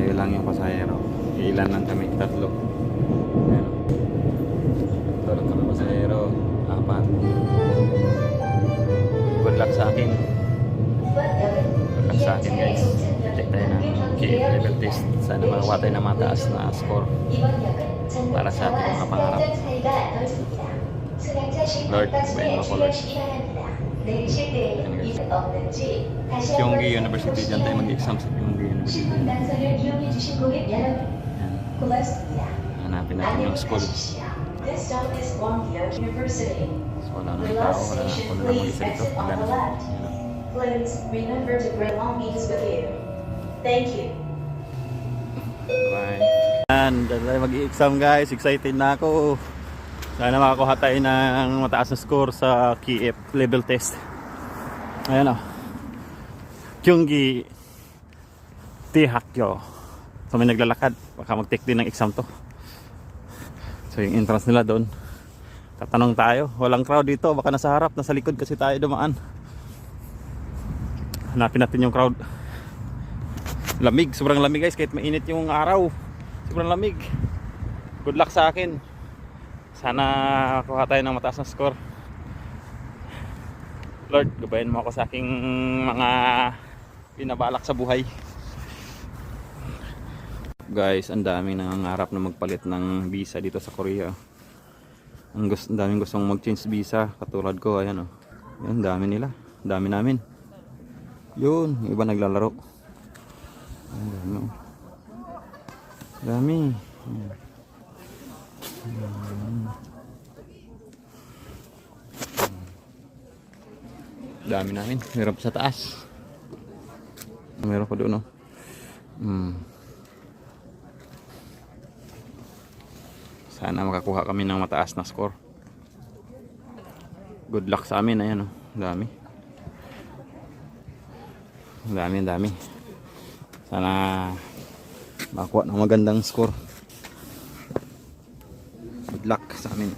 tayo lang yung pasahero. Ilan lang kami, tatlo. Ayan. Tatlo kami pasahero, apat. Good luck sa akin. Good luck sa akin guys. Check tayo ng KF level test. Sana makakuha tayo ng mataas na score para sa ating mga pangarap. Lord, bayan mo ko Lord. Gyeonggi University, dyan tayo mag-exam sa Gyeonggi University. Ayan. Hanapin natin yung school. So wala nang tao, wala nang mag-isa dito. Wala nang. Please remember to bring long meals with you. Thank you. Bye. Dyan tayo mag-exam guys. Excited na ako. Sana makakuha tayo ng mataas na score sa KF level test. Ayan o. Gyeonggi Daehakyo. So may naglalakad. Baka mag-take din ng exam to. So yung entrance nila doon. Tatanong tayo. Walang crowd dito. Baka nasa harap. Nasa likod kasi tayo dumaan. Hanapin natin yung crowd. Lamig. Sobrang lamig guys. Kahit mainit yung araw. Sobrang lamig. Good luck sa akin. Sana kuha tayo ng mataas na score. Lord, gabayan mo ako sa aking mga pinabalak sa buhay. Guys, ang daming nangangarap na magpalit ng visa dito sa Korea. Ang daming gustong mag-change visa katulad ko. Ayan o. Yan, dami nila. Dami namin. Yun, yung iba naglalaro. Ang dami o. Dami. Dami namin. Meron pa sa taas. Meron pa doon, no? Sana makakuha kami ng mataas na score. Good luck sa amin. Ayan, no? Dami. Dami. Sana makakuha ng magandang score. Good luck sa amin.